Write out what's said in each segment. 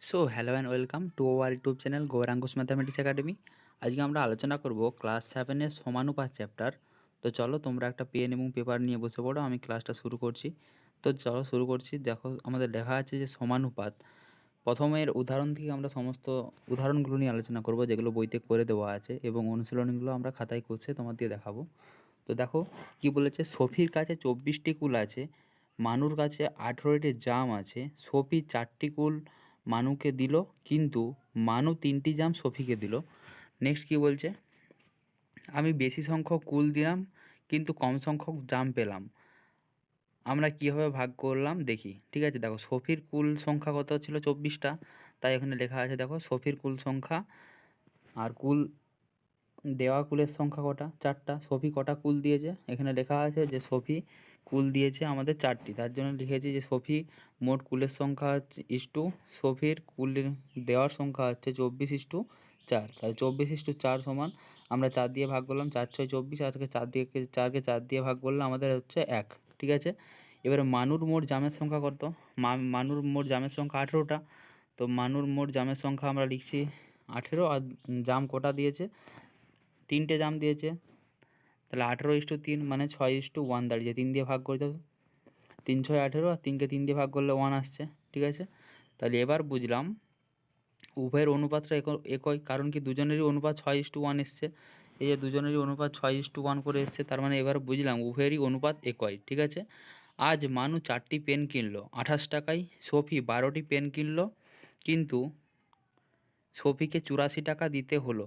So hello and welcome to our YouTube channel Gourankush mathematics academy. আজকে আমরা আলোচনা করব ক্লাস 7-এর সমানুপাত চ্যাপ্টার। তো চলো তোমরা একটা পেন এবং পেপার নিয়ে বসে পড়ো, আমি ক্লাসটা শুরু করছি। তো চলো শুরু করছি। দেখো আমাদের লেখা আছে যে সমানুপাত। প্রথমের উদাহরণ থেকে আমরা সমস্ত উদাহরণগুলো নিয়ে আলোচনা করব, যেগুলো বইতে করে দেওয়া আছে, এবং অনুশীলনীগুলো আমরা খাতায় করছে তোমাদের দেখাবো। তো দেখো কি বলেছে, সফির কাছে 24টি কুল আছে, মানুর কাছে 18টি জাম আছে। সফি 4টি কুল মানুকে দিল, কিন্তু মানু 3টি জাম সফিকে দিল। নেক্সট কি বলছে, আমি বেশি সংখ্যক কুল দিলাম কিন্তু কম সংখ্যক জাম পেলাম, আমরা কীভাবে ভাগ করলাম দেখি। ঠিক আছে, দেখো সফির কুল সংখ্যা কত ছিল 24টা, তাই এখানে লেখা আছে দেখো সফির কুল সংখ্যা, আর কুল দেওয়া কুলের সংখ্যা কটা, 4টা। সফি কটা কুল দিয়েছে, এখানে লেখা আছে যে সফি কুল দিয়েছে আমাদের 4টি, তার জন্য লিখেছি যে সফি মোট কুলের সংখ্যা হচ্ছে সফির কুল দেওয়ার সংখ্যা হচ্ছে 24:4। তাহলে 24:4 সমান, আমরা 4 দিয়ে ভাগ করলাম, 4 6 24, আরকে 4 দিয়ে ভাগ করলে আমাদের হচ্ছে 1। ঠিক আছে, এবারে মানুর মোট জামের সংখ্যা কত, মানুর মোট জামের সংখ্যা 18টা। তো মানুর মোট জামের সংখ্যা আমরা লিখছি 18, আর জাম কটা দিয়েছে, 3টে জাম দিয়েছে। তাহলে 18:3 মানে 6:1 দাঁড়িয়েছে, 3 দিয়ে ভাগ করে দাও। 3 6 18, আর 3কে 3 দিয়ে ভাগ করলে 1 আসছে। ঠিক আছে, তাহলে এবার বুঝলাম উভয়ের অনুপাতটা একই, কারণ কি দুজনেরই অনুপাত 6:1 এসছে। এই যে দুজনেরই অনুপাত 6:1 করে এসছে, তার মানে এবার বুঝলাম উভয়েরই অনুপাত একই। ঠিক আছে, আজ মানু 4টি পেন কিনলো 28 টাকায়, সফি 12টি পেন কিনলো কিন্তু সফিকে 84 টাকা দিতে হলো,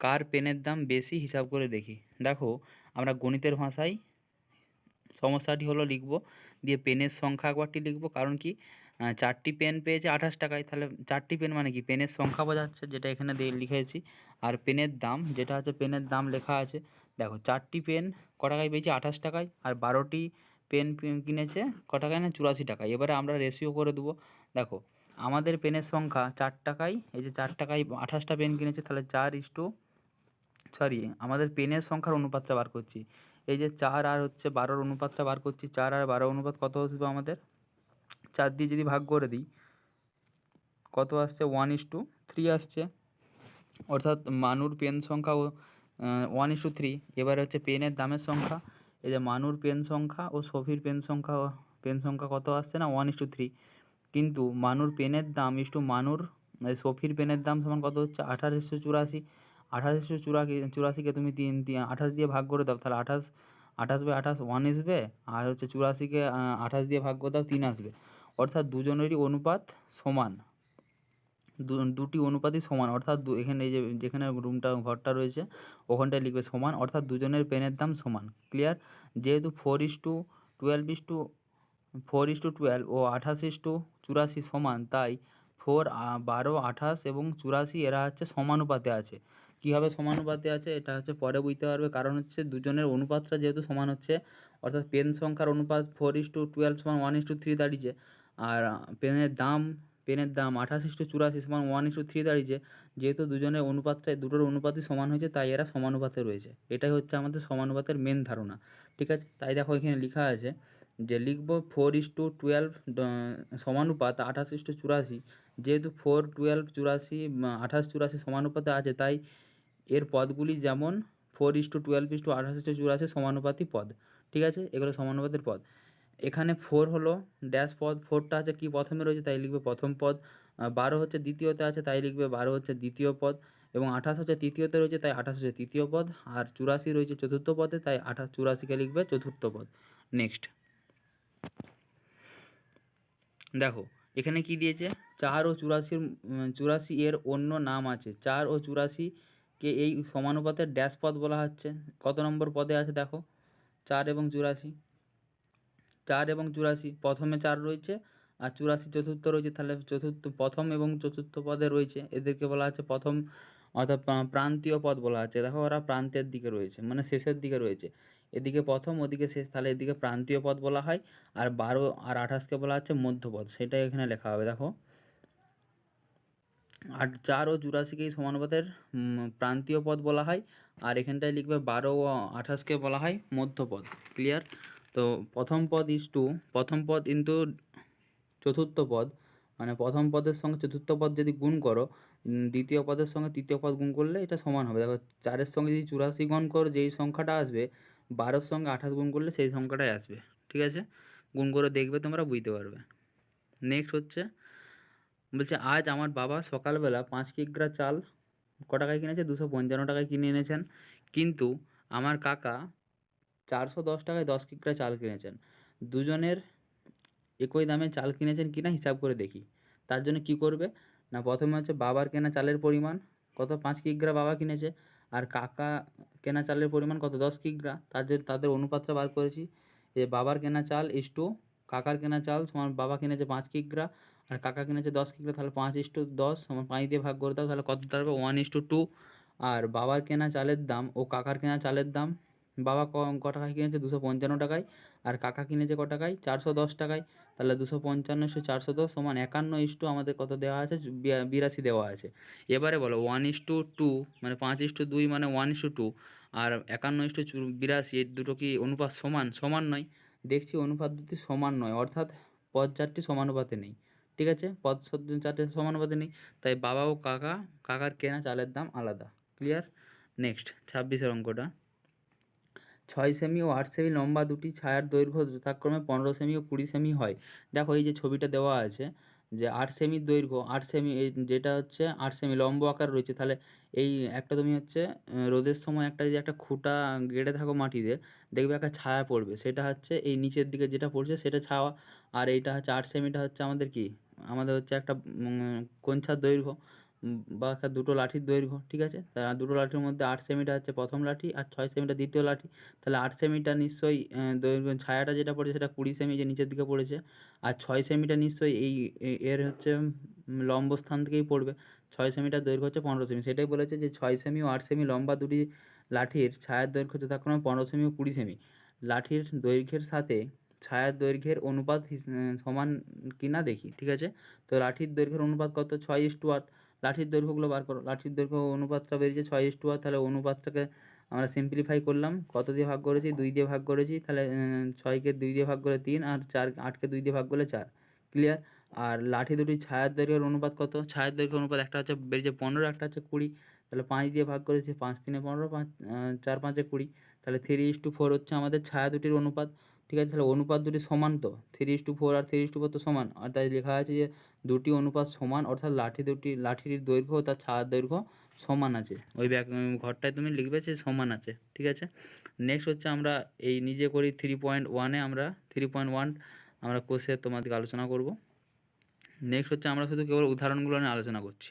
কার পেনের দাম বেশি হিসাব করে দেখি। দেখো আমরা গণিতের ভাষায় সমস্যাটি হলো লিখব, দিয়ে পেনের সংখ্যা একবারটি লিখব, কারণ কি 4টি পেন পেয়েছে 28 টাকায়, তাহলে 4টি পেন মানে কি পেনের সংখ্যা বোঝাচ্ছে, যেটা এখানে দিয়ে লিখেছি। আর পেনের দাম যেটা আছে, পেনের দাম লেখা আছে। দেখো 4টি পেন ক টাকায় পেয়েছে 28 টাকায়, আর 12টি পেন কিনেছে ক টাকায় না 84 টাকায়। এবারে আমরা রেশিও করে দেবো। দেখো আমাদের পেনের সংখ্যা 4 টাকায়, এই যে 4 টাকায় 28টা পেন কিনেছে, তাহলে আমাদের পেনের সংখ্যার অনুপাতটা বার করছি। এই যে 4 আর হচ্ছে 12-র অনুপাতটা বার করছি। 4 আর 12 অনুপাত কত আসবে আমাদের, 4 দিয়ে যদি ভাগ করে দিই কত আসছে, 1:3 আসছে। অর্থাৎ মানুর পেন সংখ্যা 1:3। এবারে হচ্ছে পেনের দামের সংখ্যা, এই যে মানুর পেন সংখ্যা ও সফির পেন সংখ্যা কত আসছে না 1:3। কিন্তু মানুর পেনের দাম মানুর সফির পেনের দাম সমান কত হচ্ছে 2884। 2884কে তুমি 28 দিয়ে ভাগ করে দাও, তাহলে 28/28 1 আসবে, আর হচ্ছে 84কে 28 দিয়ে ভাগ করে দাও 3 আসবে। অর্থাৎ দুজনেরই অনুপাত সমান, দুটি অনুপাতই সমান। অর্থাৎ এখানে এই যে যেখানে ঘরটা রয়েছে ওখানটায় লিখবে সমান, অর্থাৎ দুজনের পেনের দাম সমান। ক্লিয়ার, যেহেতু 4:12 ও 28:84 সমান, তাই 4 12 28 এবং 84 এরা হচ্ছে সমানুপাতে আছে। কীভাবে সমানুপাতে আছে এটা হচ্ছে পরে বুঝতে পারবে, কারণ হচ্ছে দুজনের অনুপাতটা যেহেতু সমান হচ্ছে, অর্থাৎ পেন সংখ্যার অনুপাত 4:12 সমান 1:3 দাঁড়িয়েছে, আর পেনের দাম 28:84 সমান 1:3 দাঁড়িয়েছে। যেহেতু দুটোর অনুপাতই সমান হয়েছে, তাই এরা সমানুপাতে রয়েছে। এটাই হচ্ছে আমাদের সমানুপাতের মেন ধারণা। ঠিক আছে, তাই দেখো এখানে লেখা আছে যে লিখব 4:12 সমানুপাত 28:84। যেহেতু 4 12 84 28 84 সমানুপাতে আছে, তাই এর পদগুলি যেমন 4:12 28:84 সমানুপাতি পদ। ঠিক আছে, এগুলো সমানুপাতের পদ। এখানে 4 হলো ড্যাশ পদ, 4টা আছে কি প্রথমে রয়েছে, তাই লিখবে প্রথম পদ। 12 হচ্ছে দ্বিতীয়তে আছে, তাই লিখবে 12 হচ্ছে দ্বিতীয় পদ। এবং 28 হচ্ছে তৃতীয়তে রয়েছে, তাই 28 হচ্ছে তৃতীয় পদ। আর 84 রয়েছে চতুর্থ পদে, তাই 84কে লিখবে চতুর্থ পদ। নেক্সট দেখো এখানে কি দিয়েছে, 4 ও 84 এর অন্য নাম আছে। 4 ও 84কে এই সমানুপাতের ড্যাশ পদ বলা হচ্ছে। কত নম্বর পদে আছে দেখো, 4 এবং 84। 4 এবং 84 প্রথমে 4 রয়েছে, আর 84 চতুর্থ রয়েছে, তাহলে প্রথম এবং চতুর্থ পদে রয়েছে, এদেরকে বলা হচ্ছে প্রথম, অর্থাৎ প্রান্তীয় পদ বলা হচ্ছে। দেখো ওরা প্রান্তের দিকে রয়েছে, মানে শেষের দিকে রয়েছে, এদিকে প্রথম ওদিকে শেষ, তাহলে এদিকে প্রান্তীয় পদ বলা হয়। আর 12 আর 28কে বলা হচ্ছে মধ্যপদ, সেটাই এখানে লেখা হবে। দেখো আর 4 ও 84কে এই সমানুপাতের প্রান্তীয় পদ বলা হয়, আর এখানটায় লিখবে 12 ও 28কে বলা হয় মধ্যপদ। ক্লিয়ার, তো প্রথম পদ ইন্টু চতুর্থ পদ মানে প্রথম পদের সঙ্গে চতুর্থ পদ যদি গুণ করো, দ্বিতীয় পদের সঙ্গে তৃতীয় পদ গুণ করলে এটা সমান হবে। দেখো 4-এর সঙ্গে যদি 84 গুণ করো যেই সংখ্যাটা আসবে, 12-এর সঙ্গে 28 গুণ করলে সেই সংখ্যাটাই আসবে। ঠিক আছে, গুণ করে দেখবে, তোমরা বুঝতে পারবে। নেক্সট হচ্ছে, বলছে আজ আমার বাবা সকালবেলা 5 কিগ্রা চাল ক টাকায় কিনেছে? 255 টাকায় কিনে এনেছেন। কিন্তু আমার কাকা 410 টাকায় 10 কিগ্রা চাল কিনেছেন। দুজনের একই দামে চাল কিনেছেন কিনা হিসাব করে দেখি। তার জন্য কি করবে না, প্রথমে হচ্ছে বাবার কেনা চালের পরিমাণ কত, 5 কিগ্রা বাবা কিনেছে, আর কাকা কেনা চালের পরিমাণ কত, 10 কিগ্রা। তাদের অনুপাতটা বার করেছি, যে বাবার কেনা চাল ইস্টু কাকার কেনা চাল সমান বাবা কিনেছে 5 কিগ্রা আর কাকা কিনেছে 10 কিগ্রা, তাহলে 5:10 সমান 5 দিয়ে ভাগ করে দাও, তাহলে কত দাঁড়াবে 1:2। আর বাবার কেনা চালের দাম ও কাকার কেনা চালের দাম, বাবা ক টাকায় কিনেছে 255 টাকায়, আর কাকা কিনেছে ক টাকায় 410 টাকায়। তাহলে 255 × 410 সমান 51 আমাদের কত দেওয়া আছে, 82 দেওয়া আছে। এবারে বলো 1:2 মানে 5:2 মানে 1:2, আর 51:82 এই দুটো কি অনুপাত সমান? সমান নয়। দেখছি অনুপাত দুটি সমান নয়, অর্থাৎ পদ চারটি সমানুপাতে নেই। ঠিক আছে, পদ চারটি সমানুপাতে নেই, তাই বাবা ও কাকার কেনা চালের দাম আলাদা। ক্লিয়ার? নেক্সট 26-এর অঙ্কটা, 6 সেমি ও 8 সেমি লম্বা দুটি ছায়ার দৈর্ঘ্য যথাক্রমে 15 সেমি ও 20 সেমি হয়। দেখো এই যে ছবিটা দেওয়া আছে, যে 8 সেমির দৈর্ঘ্য 8 সেমি, এই যেটা হচ্ছে 8 সেমি লম্ব আকার রয়েছে, তাহলে এই একটা তুমি হচ্ছে রোদের সময় একটা যদি একটা খুঁটা গেড়ে থাকো মাটিতে, দেখবে একটা ছায়া পড়বে, সেটা হচ্ছে এই নিচের দিকে যেটা পড়ছে সেটা ছায়া। আর এইটা হচ্ছে 8 সেমিটা হচ্ছে আমাদের কি, আমাদের হচ্ছে একটা কঞ্চার দৈর্ঘ্য, বা একটা দুটো লাঠির দৈর্ঘ্য। ঠিক আছে, তা দুটো লাঠির মধ্যে 8 সেমিটা হচ্ছে প্রথম লাঠি আর 6 সেমিটা দ্বিতীয় লাঠি, তাহলে 8 সেমিটা নিশ্চয়ই দৈর্ঘ্য ছায়াটা যেটা পড়েছে সেটা 20 সেমি যে নিচের দিকে পড়েছে, আর 6 সেমিটা নিশ্চয়ই এই এর হচ্ছে লম্ব স্থান থেকেই পড়বে। 6 সেমিটার দৈর্ঘ্য হচ্ছে 15 সেমি, সেটাই বলেছে যে 6 সেমি ও 8 সেমি লম্বা দুটি লাঠির ছায়ার দৈর্ঘ্য যথাক্রমে 15 সেমি ও 20 সেমি। লাঠির দৈর্ঘ্যের সাথে ছায়ার দৈর্ঘ্যের অনুপাত সমান কিনা দেখি। ঠিক আছে, তো লাঠির দৈর্ঘ্যের অনুপাত কত, 6:8। লাঠির দৈর্ঘ্যগুলো বার করো, লাঠির দৈর্ঘ্য অনুপাতটা বেরিয়েছে 6:8, তাহলে অনুপাতটাকে আমরা সিম্পলিফাই করলাম, কত দিয়ে ভাগ করেছি, 2 দিয়ে ভাগ করেছি, তাহলে 6কে 2 দিয়ে ভাগ করে 3, আর 8কে 2 দিয়ে ভাগ করলে 4। ক্লিয়ার? আর লাঠি দুটির ছায়ার দৈর্ঘ্যের অনুপাত কত, ছায়ার দৈর্ঘ্য অনুপাত একটা হচ্ছে বেরিয়েছে 15, একটা হচ্ছে 20, তাহলে 5 দিয়ে ভাগ করেছি, 5×3 = 15, 4×5 = 20, তাহলে 3:4 হচ্ছে আমাদের ছায়া দুটির অনুপাত। ঠিক আছে, তাহলে অনুপাত দুটি সমান, তো 3:4 আর 3:4 তো সমান, আর তাই লেখা আছে যে দুটি অনুপাত সমান, অর্থাৎ লাঠির দৈর্ঘ্য ও তার ছায়ার দৈর্ঘ্য সমান আছে। ওই ঘরটায় তুমি লিখবে যে সমান আছে। ঠিক আছে, নেক্সট হচ্ছে আমরা এই নিজে করি 3.1-এ, আমরা 3.1 আমরা কোষে তোমাদেরকে আলোচনা করব। নেক্সট হচ্ছে আমরা শুধু কেবল উদাহরণগুলো নিয়ে আলোচনা করছি।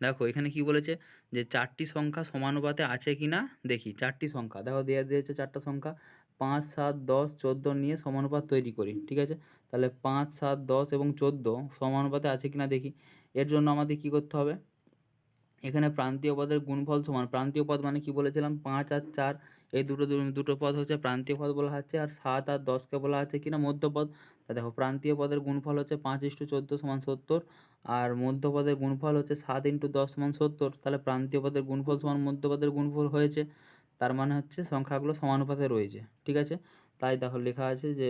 দেখো এখানে কি বলেছে, যে 4টি সংখ্যা সমানুপাতে আছে কি না দেখি। 4টি সংখ্যা দেখো দেওয়া দিয়েছে, 4টা সংখ্যা 5, 7, 10, 14 নিয়ে সমানুপাত তৈরি করি। ঠিক আছে, তাহলে 5, 7, 10 এবং 14 সমানুপাতে আছে কি না দেখি। এর জন্য আমাদের কি করতে হবে, এখানে প্রান্তীয় পদের গুণফল সমান, প্রান্তীয় পদ মানে কি বলেছিলাম, 5 আর 4, এই দুটো পদ হচ্ছে প্রান্তীয় পদ বলা হচ্ছে, আর 7 আর 10কে বলা হচ্ছে কিনা মধ্যপদ। তা দেখো প্রান্তীয় পদের গুণফল হচ্ছে 5:14 সমান 70, আর মধ্যপদের গুণফল হচ্ছে 7×10 সমান 70, তাহলে প্রান্তীয় পদের গুণফল সমান মধ্যপদের গুণফল হয়েছে, তার মানে হচ্ছে সংখ্যাগুলো সমানুপাতে রয়েছে। ঠিক আছে, তাই দেখো লেখা আছে যে,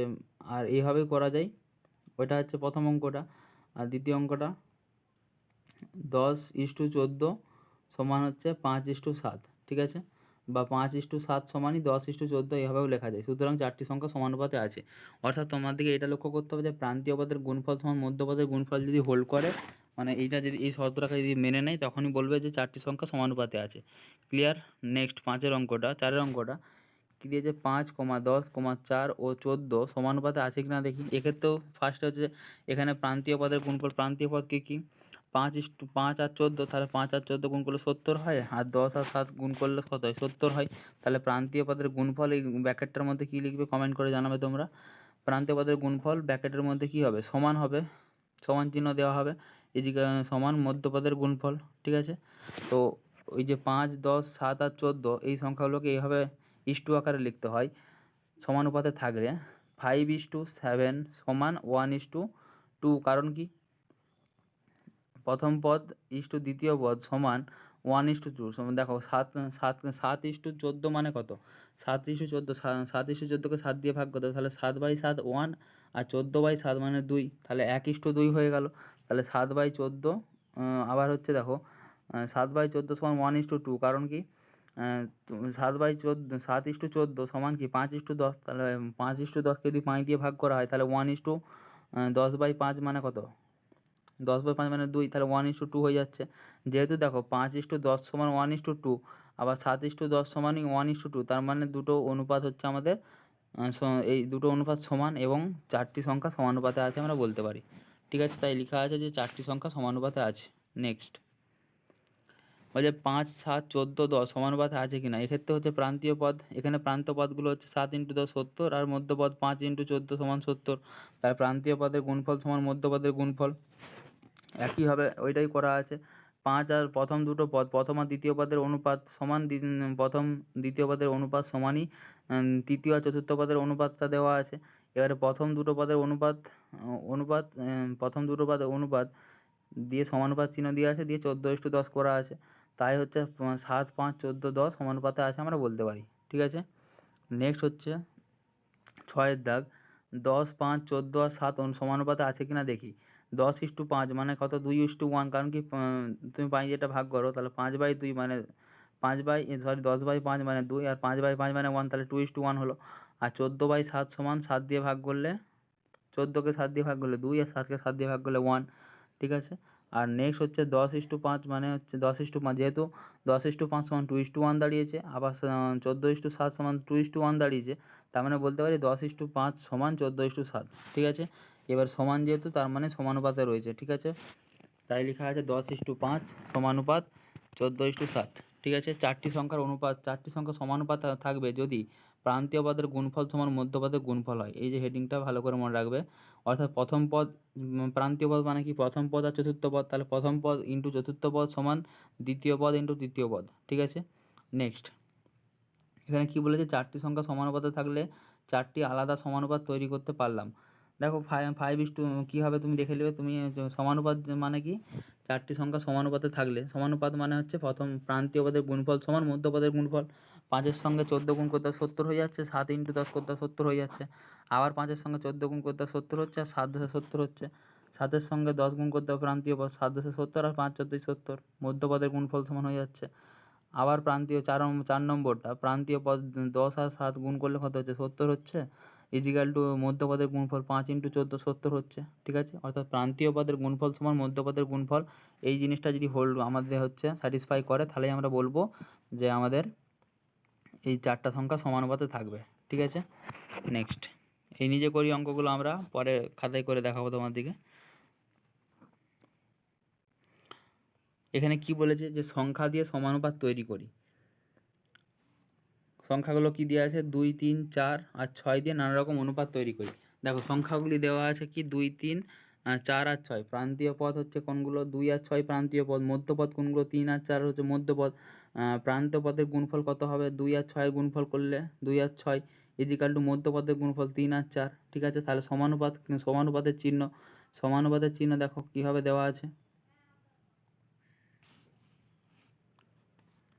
আর এইভাবেই করা যায়। ওইটা হচ্ছে প্রথম অঙ্কটা, আর দ্বিতীয় অঙ্কটা 10:14 সমান হচ্ছে 5:7। ঠিক আছে, বা 5:7 সমানই 10:14, এভাবেও লেখা যায়। সুতরাং 4টি সংখ্যা সমানুপাতে আছে, অর্থাৎ তোমাদেরকে এটা লক্ষ্য করতে হবে যে প্রান্তীয় পদের গুণফল সমান মধ্যপদের গুণফল যদি হোল্ড করে, মানে এইটা যদি এই শর্তটাকে যদি মেনে নেয়, তখনই বলবে যে 4টি সংখ্যা সমানুপাতে আছে। ক্লিয়ার? নেক্সট 4-এর অঙ্কটা কী দিয়েছে, 5, 10, 4 ও 14 সমানুপাতে আছে কি না দেখি। এক্ষেত্রেও ফার্স্টে হচ্ছে এখানে প্রান্তীয় পদের গুণফল, প্রান্তীয় পদ কী কী, 5 আর 14, তাহলে 5 আর 14 গুণ করলে 70 হয়, আর 10 আর 7 গুণ করলে কত হয়, 70 হয়। তাহলে প্রান্তীয় পদের গুণফল এই ব্র্যাকেটটার মধ্যে কী লিখবে, কমেন্ট করে জানাবে তোমরা। প্রান্তীয় পদের গুণফল ব্র্যাকেটের মধ্যে কী হবে, সমান হবে, সমান চিহ্ন দেওয়া হবে, এদিকে সমান মধ্যপদের গুণফল। ঠিক আছে, তো ওই যে 5, 10, 7 আর 14 এই সংখ্যাগুলোকে এইভাবে ইস্টু আকারে লিখতে হয় সমানুপাতে থাকলে। 5:7 সমান 1:2, কারণ কি, প্রথম পদ ইস্টু দ্বিতীয় পদ সমান 1:2 সমান। দেখো 7:14 মানে কত, 7:14, 7:14কে 7 দিয়ে ভাগ করতে হবে, তাহলে 7/7 1, আর 14/7 মানে 2, তাহলে 1:2 হয়ে গেল। তাহলে 7/14 আবার হচ্ছে দেখো 7/14 সমান 1:2, কারণ কি 7/14 7:14 সমান কি 5:10, তাহলে 5:10কে যদি 5 দিয়ে ভাগ করা হয় তাহলে 1:10/5 মানে কত? 10/5 মানে 2, তাহলে 1:2 হয়ে যাচ্ছে। যেহেতু দেখো 5:10 সমান 1:2, আবার 7:10 সমানই 1:2, তার মানে দুটো অনুপাত হচ্ছে আমাদের এই দুটো অনুপাত সমান এবং 4টি সংখ্যা সমানুপাতে আছে আমরা বলতে পারি। ঠিক আছে, তাই লেখা আছে যে 4টি সংখ্যা সমানুপাতে আছে। নেক্সট বলছে 5, 7, 14, 10 সমানুপাতে আছে কিনা। এক্ষেত্রে হচ্ছে প্রান্তীয় পদ, এখানে প্রান্ত পদগুলো হচ্ছে 7 × 10 70, আর মধ্যপদ 5 × 14 সমান 70, তার প্রান্তীয় পদের গুণফল সমান মধ্যপদের গুণফল। একইভাবে ওইটাই করা আছে। 5 আর প্রথম দুটো পদ, প্রথম আর দ্বিতীয় পদের অনুপাত সমান, প্রথম দ্বিতীয় পদের অনুপাত সমানই তৃতীয় আর চতুর্থ পদের অনুপাতটা দেওয়া আছে। এবারে প্রথম দুটো পদের প্রথম দুটো পদের অনুপাত দিয়ে সমানুপাত চিহ্ন দেওয়া আছে, দিয়ে 14:10 করা আছে। তাই হচ্ছে 7, 5, 14, 10 সমানুপাতে আছে আমরা বলতে পারি। ঠিক আছে, নেক্সট হচ্ছে 6-এর দাগ। 10, 5, 14 আর 7 সমানুপাতে আছে কিনা দেখি। 10:5 মানে কত? 2:1, কারণ কি তুমি 5 যেটা ভাগ করো তাহলে 5/2 মানে 10/5 মানে 2, আর 5/5 মানে 1, তাহলে 2:1 হলো। আর 14/7 সমান 7 দিয়ে ভাগ করলে, 14কে 7 দিয়ে ভাগ করলে 2, আর 7কে 7 দিয়ে ভাগ করলে 1। ঠিক আছে, আর নেক্সট হচ্ছে 10:5 মানে হচ্ছে 10:5, যেহেতু 10:5 সমান 2:1 দাঁড়িয়েছে, আবার 14:7 সমান 2:1 দাঁড়িয়েছে, তার মানে বলতে পারি 10:5 সমান 14:7। ঠিক আছে, এবার সমান যেহেতু তার মানে সমানুপাতে রয়েছে। ঠিক আছে, তাই লেখা আছে 10:5 সমানুপাত 14:7। ঠিক আছে, 4টি সংখ্যা সমানুপাত থাকবে যদি প্রান্তীয় পদের গুণফল সমান মধ্যপদের গুণফল হয়। এই যে হেডিংটা ভালো করে মনে রাখবে। অর্থাৎ প্রথম পদ, প্রান্তীয় পদ মানে কি প্রথম পদ আর চতুর্থ পদ, তাহলে প্রথম পদ ইন্টু চতুর্থ পদ সমান দ্বিতীয় পদ ইন্টু তৃতীয় পদ। ঠিক আছে, নেক্সট এখানে কি বলেছে? 4টি সংখ্যা সমানুপাতে থাকলে 4টি আলাদা সমানুপাত তৈরি করতে পারলাম। দেখো 5:, কীভাবে তুমি দেখে নেবে। তুমি সমানুপাত মানে কি, 4টি সংখ্যা সমানুপাতে থাকলে, সমানুপাত মানে হচ্ছে প্রথম প্রান্তীয় পদের গুণফল সমান মধ্যপদের গুণফল। 5-এর সঙ্গে 14 গুণ করতে 70 হয়ে যাচ্ছে, 7 × 10 করতে 70 হয়ে যাচ্ছে। আবার 5-এর সঙ্গে 14 গুণ করতে 70 হচ্ছে, আর 7 × 10 70 হচ্ছে। 7-এর সঙ্গে 10 গুণ করতে প্রান্তীয় পদ, 7 × 10 70, আর 5 × 14 70, মধ্যপদের গুণফল সমান হয়ে যাচ্ছে। আবার প্রান্তীয় 4 নম্বরটা, প্রান্তীয় পদ 10 আর 7 গুণ করলে কত হচ্ছে? 70 হচ্ছে, ইজিক্যাল টু মধ্যপদের গুণফল 5 × 14 70 হচ্ছে। ঠিক আছে, অর্থাৎ প্রান্তীয় পদের গুণফল সমান মধ্যপদের গুণফল। এই জিনিসটা যদি আমাদের হচ্ছে স্যাটিসফাই করে, তাহলেই আমরা বলবো যে আমাদের এই 4টা সংখ্যা সমানুপাতে থাকবে। ঠিক আছে, নেক্সট এই নিজে করি অঙ্কগুলো আমরা পরে খাতায় করে দেখাবো তোমাদেরকে। এখানে কি বলেছে? যে সংখ্যা দিয়ে সমানুপাত তৈরি করি। সংখ্যাগুলো কি দেওয়া আছে? 2, 3, 4 আর 6 দিয়ে নানা রকম অনুপাত তৈরি করি। দেখো সংখ্যাগুলি দেওয়া আছে কি 2, 3, 4 আর 6। প্রান্তীয় পদ হচ্ছে কোনগুলো? 2 আর 6 প্রান্তীয় পদ। মধ্যপদ কোনগুলো? 3 আর 4 হচ্ছে মধ্যপদ। প্রান্ত পদের গুণফল কত হবে? 2 আর 6 গুণফল করলে 2 আর 6 ইজিক্যাল টু মধ্যপদের গুণফল 3 আর 4। ঠিক আছে, তাহলে সমানুপাতের চিহ্ন দেখো কীভাবে দেওয়া আছে।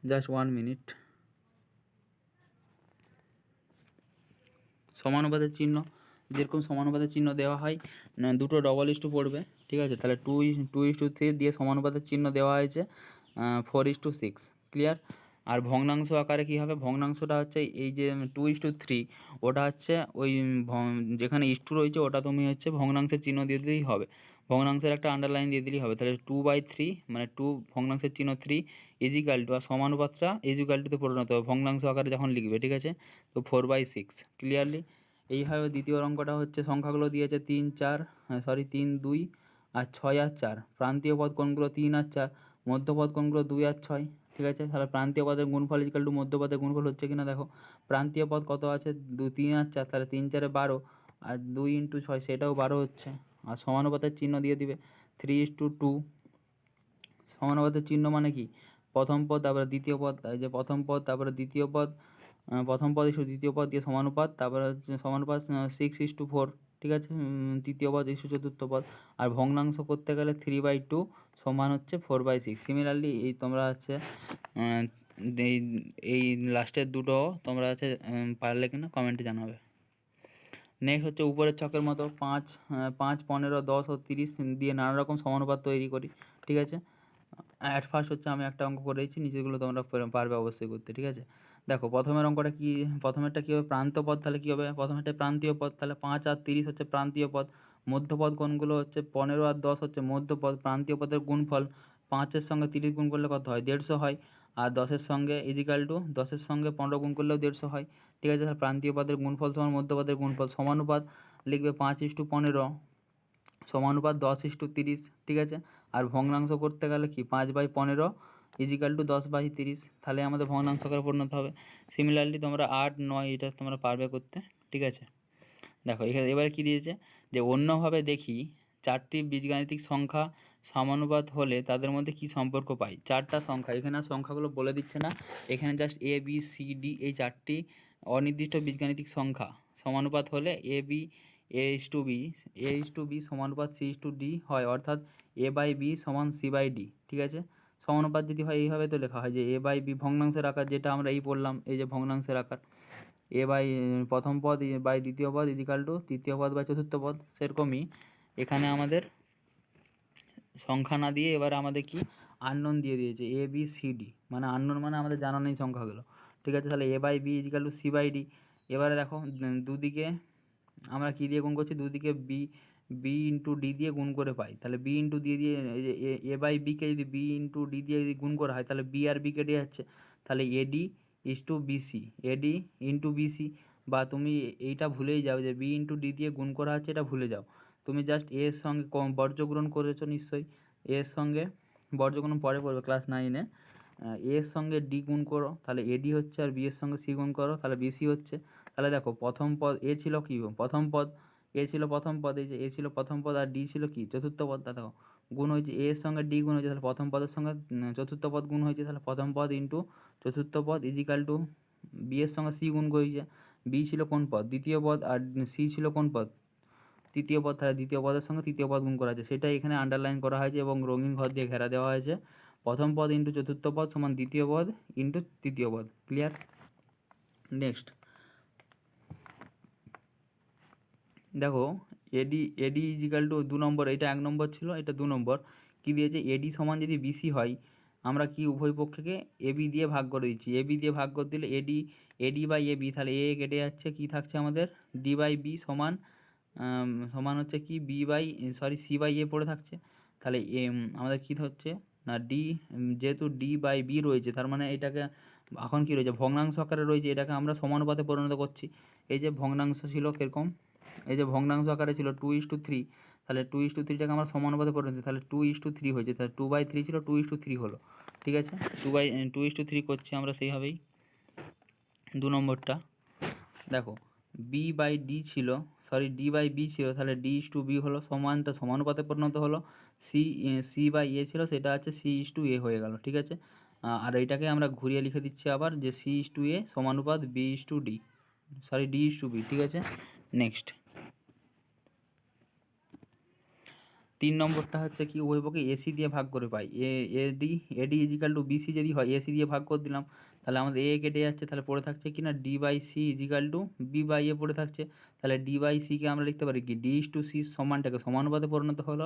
Just 1 minute. সমানুপাতের চিহ্ন, যেরকম সমানুপাতের চিহ্ন দেওয়া হয়, দুটো ডবল ইস্টু পড়বে। ঠিক আছে, তাহলে 2:3 দিয়ে সমানুপাতের চিহ্ন দেওয়া হয়েছে 4:6। ক্লিয়ার? আর ভগ্নাংশ আকারে কী হবে? ভগ্নাংশটা হচ্ছে এই যে 2:3, ওটা হচ্ছে ওই যেখানে ইস্টু রয়েছে ওটা তুমি হচ্ছে ভগ্নাংশের চিহ্ন দিয়ে দিলেই হবে। ভগ্নাংশের একটা আন্ডারলাইন দিয়ে দিলেই হবে। তাহলে 2/3 মানে 2 ভগ্নাংশের চিহ্ন 3 ইজিক্যাল টু, আর সমানুপাতটা ইজিক্যাল টুতে পরিণত হবে ভগ্নাংশ আকারে যখন লিখবে। ঠিক আছে, তো 4/6 ক্লিয়ারলি। এইভাবে দ্বিতীয় অঙ্কটা হচ্ছে সংখ্যাগুলো দিয়েছে 3, 2 আর 6 আর 4। প্রান্তীয় পদ কোনগুলো? 3 আর 4। মধ্যপদ কোনগুলো? 2 আর 6। ঠিক আছে, তাহলে প্রান্তীয় পদের গুণফল ইজিক্যাল টু মধ্যপদের গুণফল হচ্ছে কিনা দেখো। প্রান্তীয় পদ কত আছে? 2, 3 আর 4, তাহলে 3, 4 12, আর 2 × 6 সেটাও 12 হচ্ছে। আর সমানুপাতের চিহ্ন দিয়ে দিবে 3:2। সমানুপাতের চিহ্ন মানে কি? প্রথম পদ তারপরে দ্বিতীয় পদ, এই যে প্রথম পদ তারপরে দ্বিতীয় পদ, প্রথম পদ ইস্যু দ্বিতীয় পদ দিয়ে সমানুপাত, তারপরে হচ্ছে সমানুপাত 6:4। ঠিক আছে, তৃতীয় পদ ইস্যু চতুর্থ পদ। আর ভগ্নাংশ করতে গেলে 3/2 সমান হচ্ছে 4/6। সিমিলারলি এই তোমরা হচ্ছে এই লাস্টের দুটো তোমরা হচ্ছে পারলে কিনা কমেন্টে জানাবে। নেক্সট হচ্ছে উপরের ছকের মতো 5, 5, 15, 10 ও 30 দিয়ে নানা রকম সমানুপাত তৈরি করি, ঠিক আছে। অ্যাট ফার্স্ট হচ্ছে আমি একটা অঙ্ক করেছি, নিচেগুলো তোমরা পারবে অবশ্যই করতে, ঠিক আছে। দেখো প্রথমের অঙ্কটা কি, প্রথমেরটা কী হবে, প্রান্ত পদ, তাহলে কী হবে, প্রথমেরটা প্রান্তীয় পদ, তাহলে 5 আর 30 হচ্ছে প্রান্তীয় পদ। মধ্যপদ কোনগুলো হচ্ছে 15 আর 10 হচ্ছে মধ্যপদ। প্রান্তীয় পদের গুণফল 5-এর সঙ্গে 30 গুণ করলে কত হয়, 150 হয়। আর 10-এর সঙ্গে ইজিক্যাল টু 10-এর সঙ্গে 15 গুণ করলেও 150 হয়, ঠিক আছে। তাহলে প্রান্তীয় পদের গুণফল সমান মধ্যপদের গুণফল। সমানুপাত লিখবে 5:15 সমানুপাত 10:30, ঠিক আছে। আর ভগ্নাংশ করতে গেলে কি 5/15 ইজিক্যাল টু 10/30, তাহলে আমাদের ভগ্নাংশ আকারে পরিণত হবে। সিমিলারলি তোমরা 8, 9 এটা তোমরা পারবে করতে, ঠিক আছে। দেখো এখানে এবারে কী দিয়েছে, যে অন্যভাবে দেখি 4টি বীজগাণিতিক সংখ্যা সমানুপাত হলে তাদের মধ্যে কী সম্পর্ক পাই। 4টা সংখ্যা, এখানে আর সংখ্যাগুলো বলে দিচ্ছে না, এখানে just A B C D এই 4টি অনির্দিষ্ট বীজগাণিতিক সংখ্যা সমানুপাত হলে এ ইস টু বি সমানুপাত সি ইস টু ডি হয়, অর্থাৎ a/b সমান c/d, ঠিক আছে। সমানুপাত যদি হয় এইভাবে তো লেখা হয় যে a/b ভগ্নাংশের আকার, যেটা আমরা এই পড়লাম, এই যে ভগ্নাংশের আকার, প্রথম পদ বাই দ্বিতীয় পদ ইজিক্যাল টু তৃতীয় পদ বাই চতুর্থ পদ। সেরকমই এখানে আমাদের সংখ্যা না দিয়ে এবার আমাদের কি আননোন দিয়ে দিয়েছে ABCD, মানে আননোন মানে আমাদের জানা নেই সংখ্যাগুলো, ঠিক আছে। তাহলে a/b ইজিক্যাল টু c/d। এবারে দেখো দুদিকে আমরা কী দিয়ে গুণ করছি, দুদিকে বি ইন্টু ডি দিয়ে গুণ করে পাই, তাহলে বি ইন্টু ডি দিয়ে এই যে a/bকে যদি বি ইন্টু ডি দিয়ে যদি গুণ করা হয়, তাহলে বি আর বি কেটে যাচ্ছে, তাহলে এডি ইন্টু বিসি। বা তুমি এইটা ভুলেই যাও যে বি ইন্টু ডি দিয়ে গুণ করা হচ্ছে, এটা ভুলে যাও। তুমি জাস্ট এর সঙ্গে বর্জ্যগ্রহণ করেছো নিশ্চয়ই, এর সঙ্গে বর্জ্যগ্রহণ পরে পড়বে ক্লাস 9-এ। এর সঙ্গে ডি গুণ করো, তাহলে এডি হচ্ছে, আর বি এর সঙ্গে সি গুণ করো, তাহলে বিসি হচ্ছে। তাহলে দেখো প্রথম পদ এ ছিল কি, প্রথম পদ এ ছিল প্রথম পদ, এই যে এ ছিল প্রথম পদ, আর ডি ছিল কি চতুর্থ পদ। দেখো গুণ হয়েছে, এ এর সঙ্গে ডি গুণ হয়েছে, তাহলে প্রথম পদের সঙ্গে চতুর্থ পদ গুণ হয়েছে, তাহলে প্রথম পদ ইন্টু চতুর্থ পদ ইজিক্যাল টু বি এর সঙ্গে সি গুণ হয়েছে। বি ছিল কোন পদ, দ্বিতীয় পদ, আর সি ছিল কোন পদ, তৃতীয় পদ, তাহলে দ্বিতীয় পদের সঙ্গে তৃতীয় পদ গুণ করা আছে, সেটাই এখানে আন্ডারলাইন করা হয়েছে এবং রঙিন ঘর দিয়ে ঘেরা দেওয়া হয়েছে। প্রথম পদ ইন্টু চতুর্থ পদ সমান দ্বিতীয় পদ ইন্টু তৃতীয় পদ, ক্লিয়ার। নেক্সট দেখো এডি ইজিক্যাল টু 2 নম্বর, এটা 1 নম্বর ছিল, এটা 2 নম্বর। কী দিয়েছে, এডি সমান যদি বিসি হয়, আমরা কি উভয় পক্ষকে এবি দিয়ে ভাগ করে দিচ্ছি, এবি দিয়ে ভাগ করে দিলে এডি বাই এবি, তাহলে এ কেটে যাচ্ছে, কি থাকছে আমাদের ডি বাই বি সমান সমান হচ্ছে কি সি বাই এ পড়ে থাকছে। তাহলে আমাদের কী হচ্ছে না ডি, যেহেতু ডি বাই বি রয়েছে, তার মানে এটাকে এখন কী রয়েছে ভগ্নাংশ আকারে রয়েছে, এটাকে আমরা সমানুপাতে পরিণত করছি। এই যে ভগ্নাংশ ছিল কীরকম, এই যে ভগ্নাংশ আকারে ছিল 2:3, তাহলে 2:3টাকে আমরা সমানুপাতে পরিণত, তাহলে 2:3 হয়েছে, তাহলে 2/3 ছিল 2:3 হলো, ঠিক আছে। 2:3 করছি আমরা সেইভাবেই। 2 নম্বরটা দেখো ডি বাই বি ছিল, তাহলে ডি/বি হলো, সমানুপাতে পরিণত হলো। সি বাই এ ছিল, সেটা হচ্ছে সি/এ হয়ে গেল, ঠিক আছে। আর এইটাকে আমরা ঘুরিয়ে লিখে দিচ্ছি আবার, যে সি/এ সমানুপাত ডি/বি, ঠিক আছে। নেক্সট 3 নম্বরটা হচ্ছে কি, উভয়পক্ষে এসি দিয়ে ভাগ করে পাই। এডি ইজিক্যাল টু বিসি যদি হয়, এসি দিয়ে ভাগ করে দিলাম, তাহলে আমাদের এ কেটে যাচ্ছে, তাহলে পড়ে থাকছে কি না D by C equal to B by A পড়ে থাকছে। তাহলে ডি বাই সিকে আমরা লিখতে পারি কি ডি/সি সমানটাকে সমানুপাতে পরিণত হলো,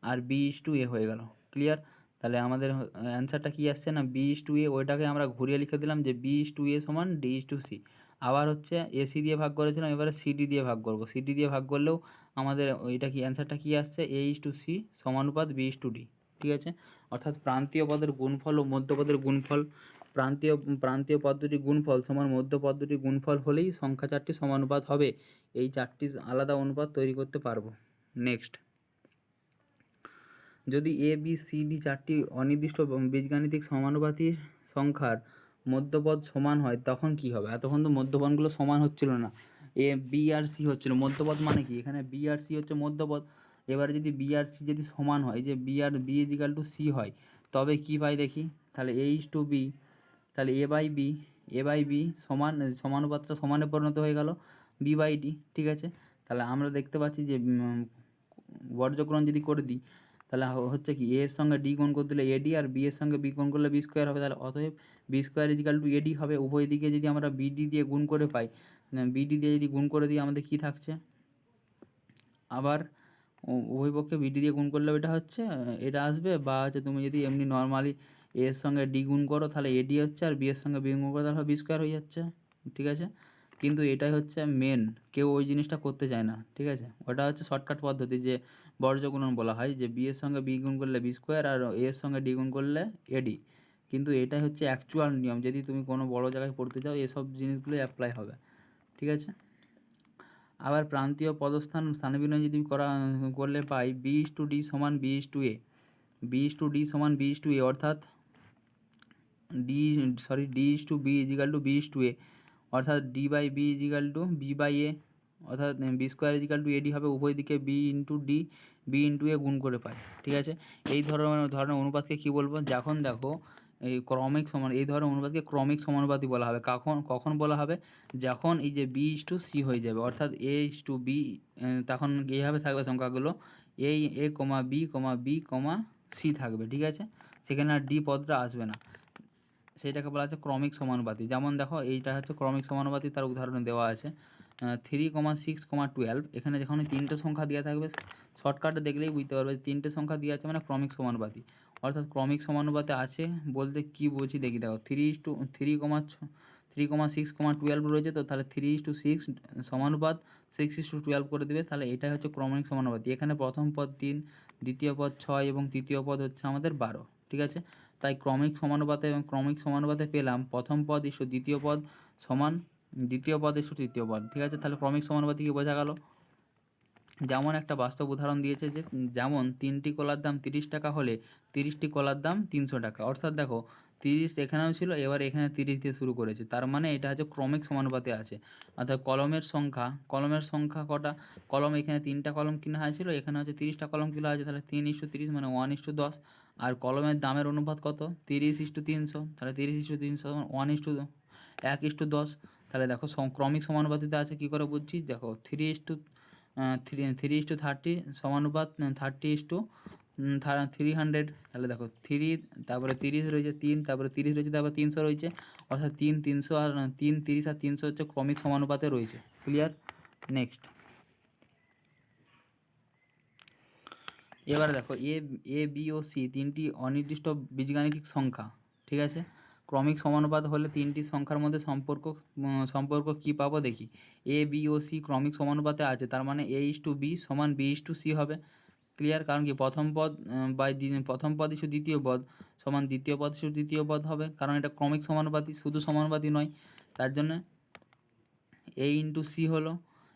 আর বি/এ হয়ে গেল, ক্লিয়ার। তাহলে আমাদের অ্যান্সারটা কী আসছে না বি/এ, ওইটাকে আমরা ঘুরিয়ে লিখে দিলাম যে বি/এ সমান ডি/সি। আবার হচ্ছে এসি দিয়ে ভাগ করেছিলাম, এবারে সিডি দিয়ে ভাগ করবো, সিডি দিয়ে ভাগ করলেও আমাদের ওইটা কি অ্যান্সারটা কী আসছে a/c সমানুপাত b/d, ঠিক আছে। অর্থাৎ প্রান্তীয় পদের গুণফল ও মধ্যপদের গুণফল, প্রান্তীয় পদ দুটির গুণফল সমান মধ্য পদ দুটির গুণফল হলেই সংখ্যা 4টি সমানুপাত হবে। এই 4টি আলাদা অনুপাত তৈরি করতে পারবো। নেক্সট যদি এ বি সি ডি 4টি অনির্দিষ্ট বীজগাণিতিক সমানুপাতিক সংখ্যার মধ্যপদ সমান হয় তখন কি হবে। এতক্ষণ তো মধ্যপদগুলো সমান হচ্ছিল না, এ বি আর সি হচ্ছিল। মধ্যপদ মানে কি, এখানে বি আর সি হচ্ছে মধ্যপদ। এবারে যদি বি আর সি যদি সমান হয়, যে বি ইজিক্যাল টু সি হয়, তবে কি পাই দেখি, তাহলে a/b, তাহলে এ বাই বি সমানুপাতটা সমানে পরিণত হয়ে গেল বি/ডি, ঠিক আছে। তাহলে আমরা দেখতে পাচ্ছি যে বর্জ্যগ্রহণ যদি করে দিই, তাহলে হচ্ছে কি এ এর সঙ্গে ডি গুণ করে দিলে এডি, আর বি এর সঙ্গে বি গুণ করলে বি স্কোয়ার হবে, তাহলে অতএব বি² ইজিক্যাল টু এডি হবে। উভয় দিকে যদি আমরা বিডি দিয়ে গুণ করে পাই, বিডি দিয়ে যদি গুণ করে দিই, আমাদের কী থাকছে আবার উভয় পক্ষে বিডি দিয়ে গুণ করলেও এটা হচ্ছে এটা আসবে, বা হচ্ছে তুমি যদি এমনি নর্মালি এর সঙ্গে ডি গুণ করো তাহলে এডি হচ্ছে, আর বি এর সঙ্গে বি গুণ করো তাহলে বি স্কোয়ার হয়ে যাচ্ছে, ঠিক আছে। কিন্তু এটাই হচ্ছে মেন, কেউ ওই জিনিসটা করতে চায় না, ঠিক আছে। ওটা হচ্ছে শর্টকাট পদ্ধতি, যে বর্জ্যগুণন বলা হয়, যে বি এর সঙ্গে বি গুণ করলে বি স্কোয়ার আর এ এর সঙ্গে ডি গুণ করলে এডি। কিন্তু এটাই হচ্ছে অ্যাকচুয়াল নিয়ম, যদি তুমি কোনো বড় জায়গায় পড়তে চাও এসব জিনিসগুলোই অ্যাপ্লাই হবে, ঠিক আছে। আবার প্রান্তীয় পদস্থান স্থানবিন্যাস যদি করলে পাই বি ইস টু ডি সমান B is to A, B is to D সমান বি ইস টু এ, অর্থাৎ D is to B equal to B is to A, অর্থাৎ D by B equal to B by A, অর্থাৎ B square equal to AD হবে, উভয় দিকে B into D B into A গুণ করে পাই, ঠিক আছে। এই ধরনের অনুপাতকে কী বলবো, যখন দেখো এই ক্রমিক সমান, এই ধরনের অনুপাতকে ক্রমিক সমানুপাতি বলা হবে। কখন কখন বলা হবে, যখন এই যে বি ইস টু সি হয়ে যাবে, অর্থাৎ এ ইস টু বি, তখন এইভাবে থাকবে সংখ্যাগুলো, এই এ কমা বি কমা সি থাকবে, ঠিক আছে। সেখানে আর ডি পদটা আসবে না, সেইটাকে বলা হচ্ছে ক্রমিক সমানুপাতি। যেমন দেখো এইটা হচ্ছে ক্রমিক সমানুপাতি, তার উদাহরণ দেওয়া আছে 3,6,12। এখানে যখন তিনটে সংখ্যা দেওয়া থাকবে, শর্টকাটে দেখলেই বুঝতে পারবে তিনটে সংখ্যা দেওয়া আছে মানে ক্রমিক সমানুপাতি। অর্থাৎ ক্রমিক সমানুপাতে আছে বলতে কি বলছি দেখি, দেখো 3,6,12 রয়েছে, তো তাহলে 3:6 সমানুপাত 6:12 করে দেবে, তাহলে এটাই হচ্ছে ক্রমিক সমানুপাতি। এখানে প্রথম পদ 3, দ্বিতীয় পদ 6 এবং তৃতীয় পদ হচ্ছে আমাদের 12, ঠিক আছে। তাই ক্রমিক সমানুপাতে এবং ক্রমিক সমানুপাতে পেলাম প্রথম পদ ইস্যু দ্বিতীয় পদ সমান দ্বিতীয় পদ ইস্যু তৃতীয় পদ, ঠিক আছে। তাহলে ক্রমিক সমানুপাতি কি বোঝা গেল। যেমন একটা বাস্তব উদাহরণ দিয়েছে, যে যেমন 3টি কলার দাম 30 টাকা হলে 30টি কলার দাম 300 টাকা। অর্থাৎ দেখো 30 এখানেও ছিল, এবার এখানে 30 দিয়ে শুরু করেছে, তার মানে এটা হচ্ছে ক্রমিক সমানুপাতে আছে। অর্থাৎ কলমের সংখ্যা কটা, কলম এখানে 3টা কলম কিনা হয়েছিল, এখানে হচ্ছে 30টা কলম কিনা হয়েছে, তাহলে 3:30 মানে 1:10। আর কলমের দামের অনুপাত কত, 30:300, তাহলে 30:300 1:1:10। তাহলে দেখো ক্রমিক সমানুপাতিতে আছে, কী করে বুঝছি, দেখো 3:30 সমানুপাত 30:300। তাহলে দেখো 3, তারপরে 30 রয়েছে 3, তারপরে 30 রয়েছে, তারপরে 300 রয়েছে, অর্থাৎ 3, 300 আর 3, 30 আর 300 হচ্ছে ক্রমিক সমানুপাতে রয়েছে। ক্লিয়ার। নেক্সট এবারে দেখো এ বি ও সি তিনটি অনির্দিষ্ট বীজগাণিতিক সংখ্যা, ঠিক আছে। ক্রমিক সমানুপাত হলে তিনটি সংখ্যার মধ্যে সম্পর্ক কী পাবো দেখি। এ বি ও সি ক্রমিক সমানুপাতে আছে, তার মানে এ ইস টু বি সমান বি ইস টু সি হবে। ক্লিয়ার, কারণ কি প্রথম পদ ইস্যু দ্বিতীয় পদ সমান দ্বিতীয় পদ ইস্যু তৃতীয় পদ হবে, কারণ এটা ক্রমিক সমানুপাতি, শুধু সমানুপাতি নয়। তার জন্য এ ইন্টু সি হলো,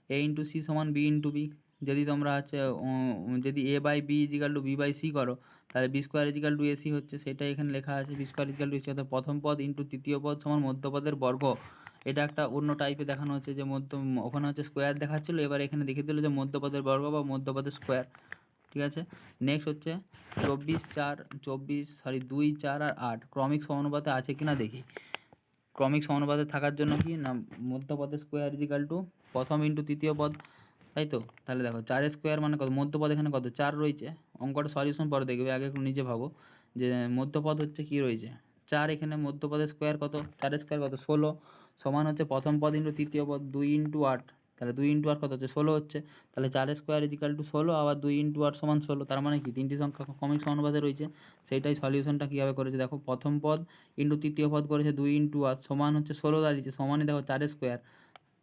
এ ইন্টু সি সমান বি ইন্টু বি। যদি তোমরা হচ্ছে যদি A by B equal to B by C করো, তাহলে B square equal to AC হচ্ছে, সেটাই এখানে লেখা আছে, B square equal to AC, অর্থাৎ প্রথম পদ ইন্টু তৃতীয় পদ সমান মধ্যপদের বর্গ। এটা একটা অন্য টাইপে দেখানো হচ্ছে, যে ওখানে হচ্ছে স্কোয়ার দেখাচ্ছিলো, এবার এখানে দেখিয়ে দিল যে মধ্যপদের বর্গ বা মধ্যপদের স্কোয়ার, ঠিক আছে। নেক্সট হচ্ছে 2, 4 আর 8 ক্রমিক সমানুপাতে আছে কিনা দেখি। ক্রমিক সমানুপাতে থাকার জন্য কি না, মধ্যপদের স্কোয়ার ইজিক্যাল টু প্রথম ইন্টু তৃতীয় পদ, তাই তো। তাহলে দেখো 4 স্কোয়ার মানে কত, মধ্যপদ এখানে কত 4 রয়েছে, অঙ্কটা সলিউশন পরে দেখবে, আগে একটু নিজে ভাবো যে মধ্যপদ হচ্ছে কি রয়েছে 4, এখানে মধ্যপদের স্কোয়ার কত, 4 স্কোয়ার কত 16, সমান হচ্ছে প্রথম পদ ইন্টু তৃতীয় পদ 2 × 8, তাহলে 2 × 8 কত হচ্ছে 16 হচ্ছে, তাহলে 4 স্কোয়ার ইজিক্যাল টু 16, আবার 2 × 8 সমান 16, তার মানে কি তিনটি সংখ্যা ক্রমিক সমানুপাতে রয়েছে। সেইটাই সলিউশনটা কীভাবে করেছে দেখো, প্রথম পদ ইন্টু তৃতীয় পদ করেছে 2 × 8 সমান হচ্ছে 16 দাঁড়িয়েছে, সমানই দেখো 4 স্কোয়ার,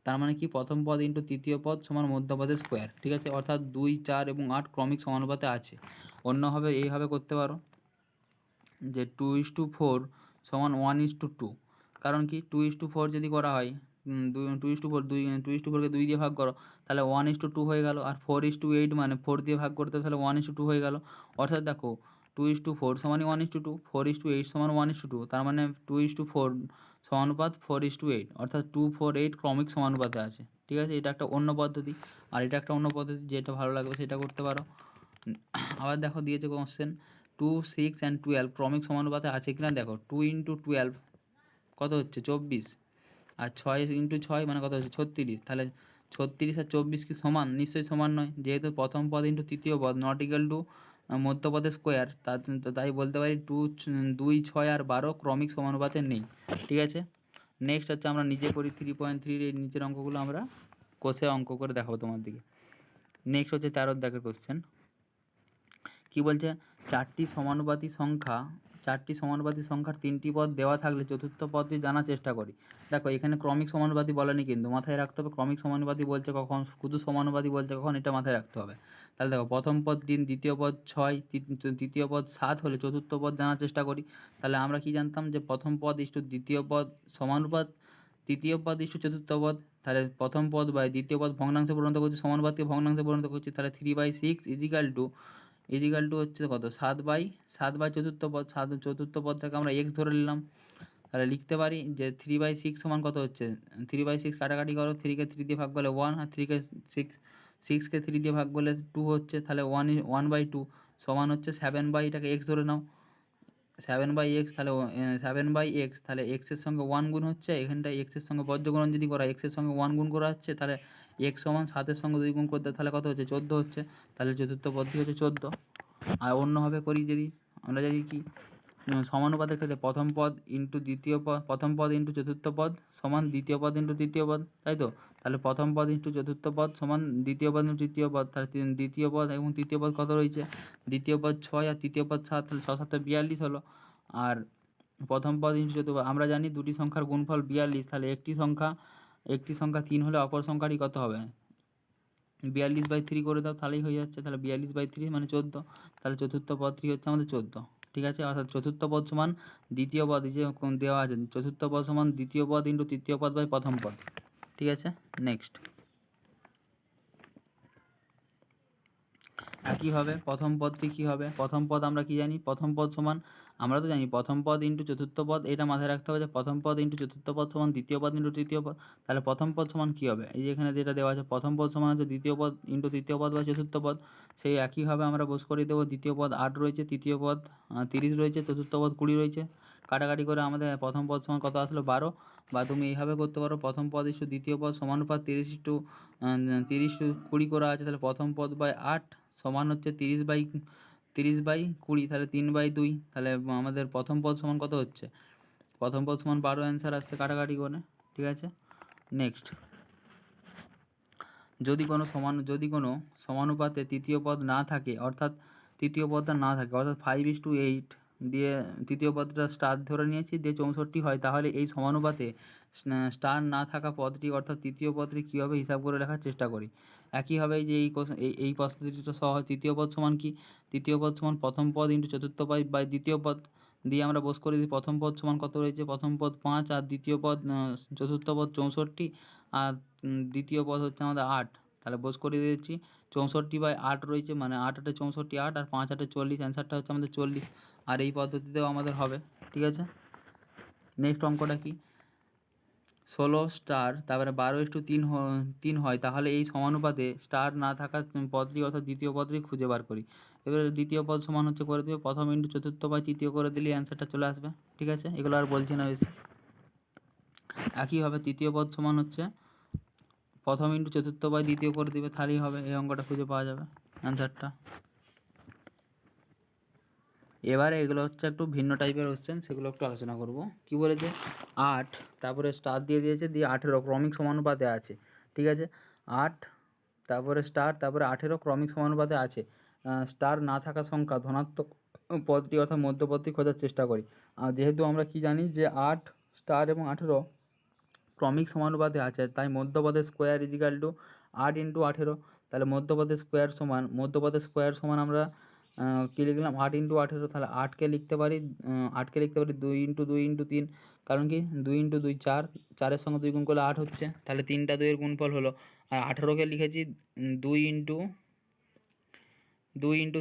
তার মানে কি প্রথম পদ ইন্টু তৃতীয় পদ সমান মধ্যপদের স্কোয়ার, ঠিক আছে। অর্থাৎ 2, 4 এবং 8 ক্রমিক সমানুপাতে আছে। অন্যভাবে এইভাবে করতে পারো যে 2:4 সমান 1:2, কারণ কি 2:4 যদি করা হয়, 2:4 2:4কে 2 দিয়ে ভাগ করো, তাহলে 1:2 হয়ে গেল। আর 4:8 মানে 4 দিয়ে ভাগ করতে তাহলে 1:2 হয়ে গেল। অর্থাৎ দেখো 2:4 সমানই 1:2, 4:8 সমান 1:2, তার মানে 2:4 সমানুপাত 4:8, অর্থাৎ 2, 4, 8 ক্রমিক সমানুপাতে আছে, ঠিক আছে। এটা একটা অন্য পদ্ধতি, আর এটা একটা অন্য পদ্ধতি, যেটা ভালো লাগবে সেটা করতে পারো। আবার দেখো দিয়েছে কোশ্চেন 2, 6 অ্যান্ড 12 ক্রমিক সমানুপাতে আছে কিনা দেখো। 2 × 12 কত হচ্ছে 24, আর 6 × 6 মানে কত হচ্ছে 36, তাহলে 36 আর 24 কি সমান, নিশ্চয়ই সমান নয়, যেহেতু প্রথম পদ ইন্টু তৃতীয় পদ নট ইকুয়াল টু মধ্যপদের স্কোয়ার, তাই বলতে পারি 2, 6 আর 12 ক্রমিক সমানুপাতে নেই, ঠিক আছে। নেক্সট হচ্ছে আমরা নিজে করি 3.3 এর নিচের অঙ্কগুলো আমরা কষে অঙ্ক করে দেখাবো তোমার দিকে। নেক্সট হচ্ছে 13 দাগের কোশ্চেন। কি বলছে? চারটি সমানুপাতি সংখ্যার 3টি পদ দেওয়া থাকলে চতুর্থ পদটি জানার চেষ্টা করি। দেখো এখানে ক্রমিক সমানুপাতি বলেনি, কিন্তু মাথায় রাখতে হবে ক্রমিক সমানুপাতি বলছে কখন, শুধু সমানুপাতি বলছে কখন, এটা মাথায় রাখতে হবে। তাহলে দেখো প্রথম পদ 3, দ্বিতীয় পদ 6, তৃতীয় পদ 7 হলে চতুর্থ পদ জানার চেষ্টা করি। তাহলে আমরা কি জানতাম যে প্রথম পদ ইস্টু দ্বিতীয় পদ সমানুপাত, তৃতীয় পদ ইস্টু চতুর্থ পদ। তাহলে প্রথম পদ বাই দ্বিতীয় পদ ভগ্নাংশে পরিণত করছি, সমানুপাতকে ভগ্নাংশে পরিণত করছি। তাহলে 3/6 ইজিক্যাল টু হচ্ছে কত, 7/7 চতুর্থ পদ। চতুর্থ পদটাকে আমরা এক্স ধরে নিলাম। তাহলে লিখতে পারি যে 3/6 সমান কত হচ্ছে, 3/6 কাটাকাটি করো, 3কে 3 দিয়ে ভাগ করলে 1, আর 3কে 6কে 3 দিয়ে ভাগ করলে 2 হচ্ছে। তাহলে 1/2 সমান হচ্ছে 7/, এটাকে এক্স ধরে নাও, 7/x। তাহলে 7/x, তাহলে এক্সের সঙ্গে 1 গুণ হচ্ছে, এখানটায় এক্সের সঙ্গে বজ্রগুণন যদি করা, এক্সের সঙ্গে 1 গুণ করা হচ্ছে, তাহলে এক্স সমান 7-এর সঙ্গে 2 গুণ করতে, তাহলে কত হচ্ছে, 14 হচ্ছে। তাহলে চতুর্থ পদটি হচ্ছে 14। আর অন্যভাবে করি যদি, আমরা যদি কি সমানুপাতের ক্ষেত্রে প্রথম পদ ইন্টু দ্বিতীয় পদ, প্রথম পদ ইন্টু চতুর্থ পদ সমান দ্বিতীয় পদ ইন্টু তৃতীয় পদ, তাই তো? তাহলে প্রথম পদ ইন্টু চতুর্থ পদ সমান দ্বিতীয় পদ ইন্টু তৃতীয় পদ। তাহলে দ্বিতীয় পদ এবং তৃতীয় পদ কত রয়েছে, দ্বিতীয় পদ 6 আর তৃতীয় পদ 7, তাহলে 6 7 42 হলো। আর প্রথম পদ ইন্টু চতুর্থ পদ, আমরা জানি দুটি সংখ্যার গুণফল 42, তাহলে একটি সংখ্যা 3 হলে অপর সংখ্যাটি কত হবে, 42/3 করে দাও, তাহলেই হয়ে যাচ্ছে। তাহলে 42/3 মানে 14। তাহলে চতুর্থ পদটি হচ্ছে আমাদের 14। ঠিক আছে, অর্থাৎ চতুর্থ পদ সমান দ্বিতীয় পদ, এই যে দেওয়া আছে, চতুর্থ পদ সমান দ্বিতীয় পদ ইন্টু তৃতীয় পদ বাই প্রথম পদ। ঠিক আছে, নেক্সট একইভাবে প্রথম পদটি কী হবে, প্রথম পদ আমরা কি জানি, প্রথম পদ সমান, আমরা তো জানি প্রথম পদ ইন্টু চতুর্থ পদ, এটা মাথায় রাখতে হবে যে প্রথম পদ ইন্টু চতুর্থ পদ সমান দ্বিতীয় পদ ইন্টু তৃতীয় পদ। তাহলে প্রথম পদ সমান কী হবে, এই যে এখানে যেটা দেওয়া আছে, প্রথম পদ সমান হচ্ছে দ্বিতীয় পদ ইন্টু তৃতীয় পদ বা চতুর্থ পদ। সেই একইভাবে আমরা বস করে দেবো, দ্বিতীয় পদ 8 রয়েছে, তৃতীয় পদ 30 রয়েছে, চতুর্থ পদ 20 রয়েছে। কাটাকাটি করে আমাদের প্রথম পদ সমান কত আসলো, 12। বা তুমি এইভাবে করতে পারো, প্রথম পদ ইস্টু দ্বিতীয় পদ সমানুপাত 30:20 করা আছে, তাহলে প্রথম পদ বাই 8 সমান হচ্ছে 30/20, তাহলে 3/2। তাহলে আমাদের প্রথম পদ সমান কত হচ্ছে, প্রথম পদ সমান 12 অ্যান্সার আসছে কাটাকাটি করে। ঠিক আছে, নেক্সট যদি কোনো সমানুপাতে তৃতীয় পদ না থাকে, অর্থাৎ তৃতীয় পদটা না থাকে, অর্থাৎ 5:8 দিয়ে তৃতীয় পদটা স্টার ধরে নিয়েছি, দিয়ে 64 হয়, তাহলে এই সমানুপাতে স্টার না থাকা পদটি, অর্থাৎ তৃতীয় পদটি কী হবে হিসাব করে লেখার চেষ্টা করি। একইভাবে যে এই পদ্ধতিটা সহজ। তৃতীয় পদ সমান কি, তৃতীয় পদ সমান প্রথম পদ ইন্টু চতুর্থ পদ বাই দ্বিতীয় পদ, দিয়ে আমরা বস করে দিই প্রথম পদ সমান কত রয়েছে, প্রথম পদ 5, আর দ্বিতীয় পদ চতুর্থ পদ 64, আর দ্বিতীয় পদ হচ্ছে আমাদের 8। তাহলে বোস করে দিয়েছি 64/8 রয়েছে, মানে 8 × 8 = 64, 8 আর 5 × 8 = 40, অ্যান্সারটা হচ্ছে আমাদের 40। আর এই পদ্ধতিতেও আমাদের হবে। ঠিক আছে, নেক্সট অঙ্কটা কি, 16 স্টার তারপরে 12:3 হয়, তাহলে এই সমানুপাতে স্টার না থাকা পদটি, অর্থাৎ দ্বিতীয় পদটি খুঁজে বার করি। এবারে দ্বিতীয় পদ সমান হচ্ছে করে দেবে প্রথম ইন্টু চতুর্থ বাই তৃতীয় করে দিলে অ্যান্সারটা চলে আসবে। ঠিক আছে, এগুলো আর বলছি না বেশি। একইভাবে তৃতীয় পদ সমান হচ্ছে প্রথম ইন্টু চতুর্থ বাই দ্বিতীয় করে দিবে, তাহলেই হবে, এই অঙ্কটা খুঁজে পাওয়া যাবে অ্যান্সারটা। এবারে এগুলো হচ্ছে একটু ভিন্ন টাইপের কোশ্চেন, সেগুলো একটু আলোচনা করব। কি বলেছে, 8 তারপরে স্টার দিয়ে দিয়েছে, দিয়ে 18 ক্রমিক সমানুপাতে আছে। ঠিক আছে, 8 তারপরে স্টার তারপরে 18 ক্রমিক সমানুপাতে আছে। স্টার না থাকা সংখ্যা ধনাত্মক পদটি, অর্থাৎ মধ্যপদটি খোঁজার চেষ্টা করি। আর যেহেতু আমরা কি জানি যে 8 স্টার এবং 18 ক্রমিক সমানুপাতে আছে, তাই মধ্যপদের স্কোয়ার ইজিক্যাল টু 8 × 18। তাহলে মধ্যপদের স্কোয়ার সমান আমরা কী লিখলাম, 8 × 18। তাহলে 8কে লিখতে পারি 2 × 2 × 3, কারণ কি 2 × 2 4, 4-এর সঙ্গে 2 গুণ করলে 8 হচ্ছে, তাহলে 3টা 2-এর গুণফল হলো। আর 18কে লিখেছি 2 × 3 ×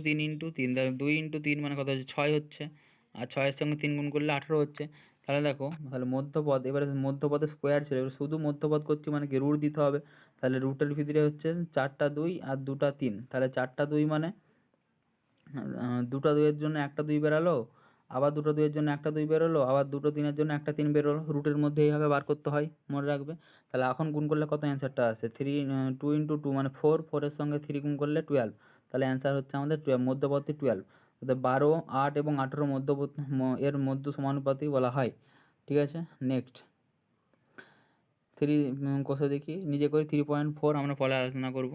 3, তাহলে 2 × 3 মানে কত হচ্ছে, 6 হচ্ছে, আর 6-এর সঙ্গে 3 গুণ করলে 18 হচ্ছে। তাহলে দেখো, তাহলে মধ্যপদ, এবারে মধ্যপদের স্কোয়ার ছিল, এবার শুধু মধ্যপদ করছি মানে কি রুট দিতে হবে। তাহলে রুটের ভিতরে হচ্ছে 4টা 2 আর 2টা 3, তাহলে 4টা 2 মানে 2টা 2-এর জন্য একটা 2 বেরালো, আবার 2টো 2-এর জন্য একটা 2 বেরোলো, আবার 2টো 3-এর জন্য একটা 3 বেরোলো। রুটের মধ্যে এইভাবে বার করতে হয়, মনে রাখবে। তাহলে এখন গুণ করলে কত অ্যান্সারটা আসে, 2 × 2 মানে 4, 4-এর সঙ্গে 3 গুণ করলে 12। তাহলে অ্যান্সার হচ্ছে আমাদের 12, মধ্যবর্তী 12। অর্থাৎ 12, 8 এবং 18 এর মধ্য সমানুপাতি বলা হয়। ঠিক আছে, নেক্সট 3 কোষে দেখি নিজে করি 3.4 আমরা পরে আলোচনা করব।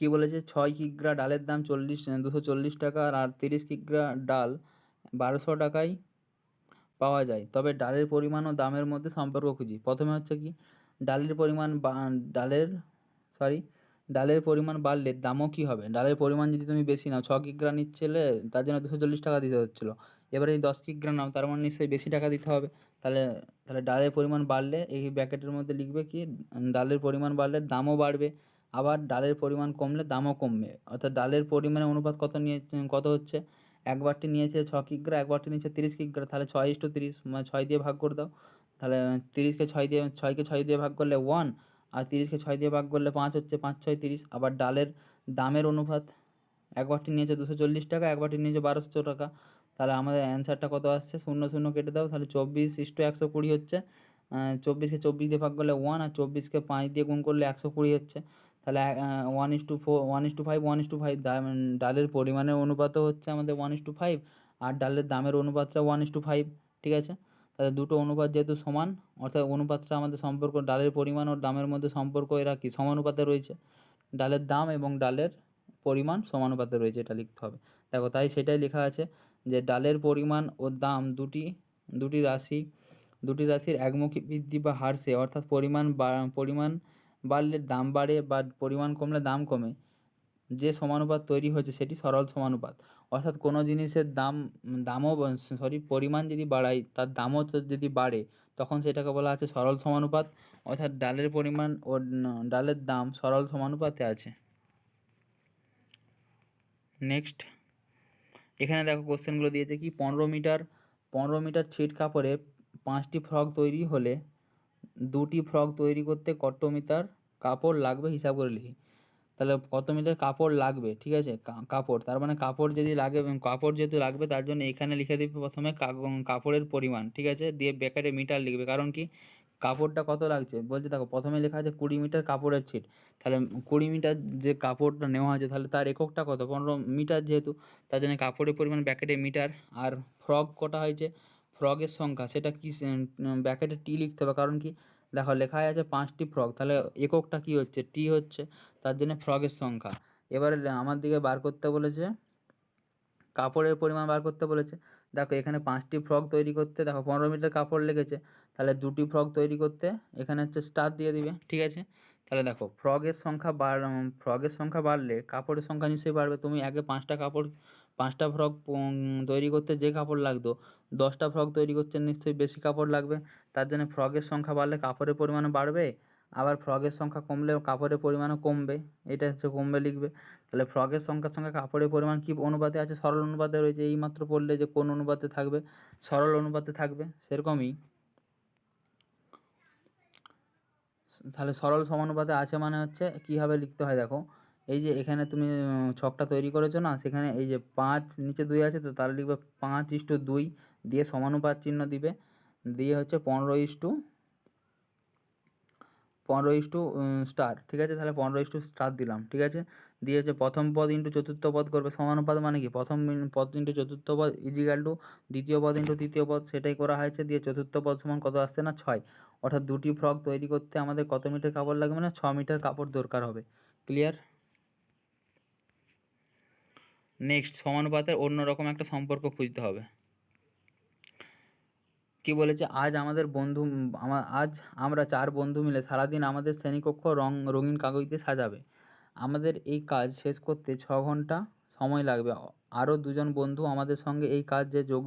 কি বলেছে, 6 কিগ্রা ডালের দাম 240 টাকা আর 30 কিগ্রা ডাল 1200 টাকায় পাওয়া যায়, তবে ডালের পরিমাণ ও দামের মধ্যে সম্পর্ক খুঁজি। প্রথমে হচ্ছে কি, ডালের পরিমাণ ডালের সরি ডালের পরিমাণ বাড়লে দামও কী হবে। ডালের পরিমাণ যদি তুমি বেশি নাও, 6 কিগ্রা নিচ্ছিলে, তার জন্য 240 টাকা দিতে হচ্ছিলো। এবারে যদি 10 কিগ্রা নাও, তার মানে নিশ্চয়ই বেশি টাকা দিতে হবে। তাহলে তাহলে ডালের পরিমাণ বাড়লে এই ব্র্যাকেটের মধ্যে লিখবে কি, ডালের পরিমাণ বাড়লে দামও বাড়বে, আবার ডালের পরিমাণ কমলে দামও কমবে। অর্থাৎ ডালের পরিমাণের অনুপাত কত হচ্ছে, এক বাটি নিয়েছে 6 কিগ্রা, এক বাটি নিয়েছে 30 কিগ্রা, তাহলে 6:30, মানে 6 দিয়ে ভাগ করে দাও। তাহলে 6কে 6 দিয়ে ভাগ করলে 1, আর 30কে 6 দিয়ে ভাগ করলে 5 হচ্ছে, 5×6 = 30। আবার ডালের দামের অনুপাত, এক বাটি নিয়েছে 240 টাকা, এক বাটি নিয়েছে 1200 টাকা। তাহলে আমাদের অ্যান্সারটা কত আসছে, 0 0 কেটে দাও, তাহলে 24:120 হচ্ছে। 24কে 24 দিয়ে ভাগ করলে 1, আর 24কে 5 দিয়ে গুণ করলে 120 হচ্ছে। তাহলে 1:4, 1:5, 1:5, ডালের পরিমাণের অনুপাতও হচ্ছে আমাদের 1:5, আর ডালের দামের অনুপাতটা 1:5, ঠিক আছে। তাহলে দুটো অনুপাত যেহেতু সমান, অর্থাৎ অনুপাতটা আমাদের সম্পর্ক, ডালের পরিমাণ ও দামের মধ্যে সম্পর্ক এরা কি সমানুপাতে রয়েছে। ডালের দাম এবং ডালের পরিমাণ সমানুপাতে রয়েছে, এটা লিখতে হবে। দেখো, তাই সেটাই লেখা আছে যে ডালের পরিমাণ ও দাম দুটি রাশির একমুখী বৃদ্ধি বা হ্রাসে, অর্থাৎ পরিমাণ বাড়লে দাম বাড়ে বা পরিমাণ কমলে দাম কমে, যে সমানুপাত তৈরি হয়েছে সেটি সরল সমানুপাত। অর্থাৎ কোনো জিনিসের পরিমাণ যদি বাড়াই, তার দামও যদি বাড়ে, তখন সেটাকে বলা আছে সরল সমানুপাত। অর্থাৎ ডালের পরিমাণ ও ডালের দাম সরল সমানুপাতে আছে। নেক্সট, এখানে দেখো কোশ্চেনগুলো দিয়েছে কি, 15 মিটার ছিট কাপড়ে 5টি ফ্রক তৈরি হলে 2টি ফ্রক তৈরি করতে কত মিটার কাপড় লাগবে হিসাব করে লিখি। তাহলে কত মিটার কাপড় লাগবে, ঠিক আছে, কাপড়, তার মানে কাপড় যদি লাগে, কাপড় যেহেতু লাগবে, তার জন্য এখানে লিখে দিবে প্রথমে কাপড়ের পরিমাণ, ঠিক আছে, দিয়ে ব্র্যাকেটে মিটার লিখবে। কারণ কি, কাপড়টা কত লাগছে বলছে, দেখো প্রথমে লেখা আছে 20 মিটার কাপড়ের ছিট, তাহলে 20 মিটার যে কাপড়টা নেওয়া হয়েছে, তাহলে তার এককটা কত, 15 মিটার যেহেতু, তার জন্য কাপড়ের পরিমাণ ব্র্যাকেটে মিটার। আর ফ্রক কটা হয়েছে, ফ্রকের সংখ্যা, সেটা কি ব্র্যাকেটে টি লিখতে হবে। কারণ কি, দেখো লেখা আছে 5টি ফ্রক, তাহলে এককটা কি হচ্ছে, টি হচ্ছে, তার জন্য ফ্রকের সংখ্যা। এবারে আমার দিকে বার করতে বলেছে, কাপড়ের পরিমাণ বার করতে বলেছে। দেখো এখানে 5টি ফ্রক তৈরি করতে, দেখো 15 মিটার কাপড় লেগেছে, তাহলে 2টি ফ্রক তৈরি করতে এখানে হচ্ছে স্টার দিয়ে দিবে, ঠিক আছে। তাহলে দেখো ফ্রকের সংখ্যা বাড়লে কাপড়ের সংখ্যা নিশ্চয়ই বাড়বে। তুমি আগে 5টা ফ্রক তৈরি করতে যে কাপড় লাগতো, 10টা ফ্রক তৈরি করতে নিশ্চয়ই বেশি কাপড় লাগবে। তার জন্য ফ্রকের সংখ্যা বাড়লে কাপড়ের পরিমাণও বাড়বে, আবার ফ্রকের সংখ্যা কমলেও কাপড়ের পরিমাণও কমবে, এটা হচ্ছে কমবে লিখবে। তাহলে ফ্রকের সংখ্যার সঙ্গে কাপড়ের পরিমাণ কী অনুপাতে আছে, সরল অনুপাতে রয়েছে। এইমাত্র পড়লে যে কোন অনুপাতে থাকবে, সরল অনুপাতে থাকবে, সেরকমই। তাহলে সরল সমানুপাতে আছে মানে হচ্ছে কীভাবে লিখতে হয়, দেখো এই যে এখানে তুমি ছকটা তৈরি করেছো না, সেখানে এই যে 5 নিচে 2 আছে, তো তাহলে লিখবে 5:2 দিয়ে সমানুপাত চিহ্ন দিবে, দিয়ে হচ্ছে 15:15 স্টার, ঠিক আছে। তাহলে 15:স্টার দিলাম, ঠিক আছে। দিয়ে হচ্ছে প্রথম পদ ইন্টু চতুর্থ পদ করবে, সমানুপাত মানে কি, প্রথম পদ ইন্টু চতুর্থ পদ ইজিক্যাল টু দ্বিতীয় পদ ইন্টু তৃতীয় পদ, সেটাই করা হয়েছে। দিয়ে চতুর্থ পদ সমান কত আসছে না, 6। অর্থাৎ 2টি ফ্রক তৈরি করতে আমাদের কত মিটার কাপড় লাগবে না, 6 মিটার কাপড় দরকার হবে। ক্লিয়ার। নেক্সট, সমানুপাতের অন্য রকম একটা সম্পর্ক খুঁজতে হবে। কি বলেছে, আজ আমরা 4 বন্ধু মিলে সারাদিন আমাদের শ্রেণীকক্ষ রঙিন কাগজ দিয়ে সাজাবে। আমাদের এই কাজ শেষ করতে 6 ঘন্টা সময় লাগবে। আরও 2জন বন্ধু আমাদের সঙ্গে এই কাজে যোগ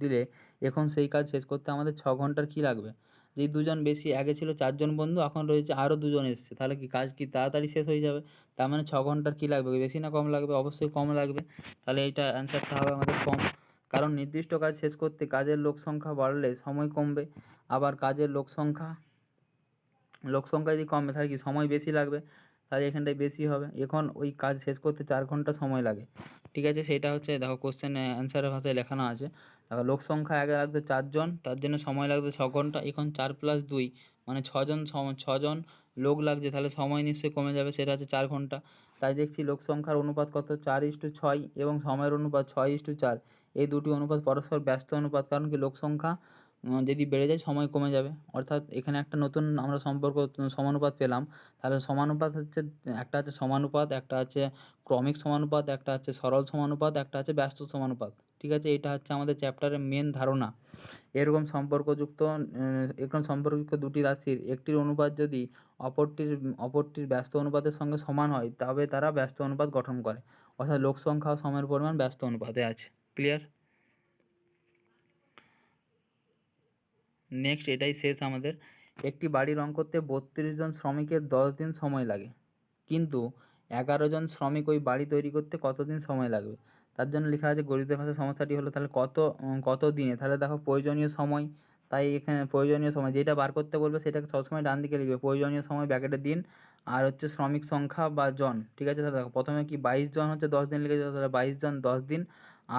দিলে এখন সেই কাজ শেষ করতে আমাদের 6 ঘন্টার কী লাগবে। যেই 2জন বেশি, আগে ছিল 4জন বন্ধু, এখন রয়েছে আরও 2জন এসছে, তাহলে কি কাজ কি তাড়াতাড়ি শেষ হয়ে যাবে। তার মানে 6 ঘন্টার কী লাগবে, বেশি না কম লাগবে, অবশ্যই কম লাগবে। তাহলে এইটা অ্যান্সারটা হবে আমাদের কম। কারণ নির্দিষ্ট কাজ শেষ করতে কাজের লোক সংখ্যা বাড়লে সময় কমবে, আবার কাজের লোক সংখ্যা যদি কমে, তাহলে কি সময় বেশি লাগবে, তাহলে এখানটায় বেশি হবে। এখন ওই কাজ শেষ করতে 4 ঘন্টা সময় লাগে, ঠিক আছে। সেটা হচ্ছে দেখো কোশ্চেনে অ্যান্সারের ভাষায় লেখানো আছে। দেখো লোক সংখ্যা আগে লাগতো 4জন, তার জন্য সময় লাগতো 6 ঘন্টা, এখন 4+2 মানে 6জন লোক লাগছে, তাহলে সময় নিশ্চয়ই কমে যাবে, সেটা হচ্ছে 4 ঘন্টা। তাই দেখছি লোক সংখ্যার অনুপাত কত, 4:6, এবং সময়ের অনুপাত 6:4। এই দুটি অনুপাত পরস্পর ব্যস্ত অনুপাত, কারণ কি লোক সংখ্যা যদি বেড়ে যায় সময় কমে যাবে। অর্থাৎ এখানে একটা নতুন আমরা সম্পর্ক সমানুপাত পেলাম। তাহলে সমানুপাত হচ্ছে একটা আছে সমানুপাত, একটা আছে ক্রমিক সমানুপাত, একটা আছে সরল সমানুপাত, একটা আছে ব্যস্ত সমানুপাত। ঠিক আছে? এটা হচ্ছে আমাদের চ্যাপ্টারের মেন ধারণা। এরকম সম্পর্কযুক্ত দুটি রাশির একটির অনুপাত যদি অপরটির ব্যস্ত অনুপাতের সঙ্গে সমান হয় তবে তারা ব্যস্ত অনুপাত গঠন করে। অর্থাৎ লোক সংখ্যা ও সময়ের পরিমাণ ব্যস্ত অনুপাতে আছে। ক্লিয়ার? নেক্সট এটাই শেষ আমাদের। একটি বাড়ি রং করতে 32 জন শ্রমিকের 10 দিন সময় লাগে, কিন্তু 11 জন শ্রমিক ওই বাড়ি তৈরি করতে কত দিন সময় লাগবে? তার জন্য লেখা আছে গণিতের ভাষায় সমস্যাটি হলো তাহলে কত দিনে। তাহলে দেখো প্রয়োজনীয় সময়, তাই এখানে প্রয়োজনীয় সময় যেটা বার করতে বলবে সেটাকে সবসময় ডান দিকে লিখবে, প্রয়োজনীয় সময় ব্র্যাকেটের দিন আর হচ্ছে শ্রমিক সংখ্যা বা জন। ঠিক আছে? তাহলে দেখো প্রথমে কি 22 জন হচ্ছে 10 দিন লেগে যেত, তাহলে 22 জন 10 দিন,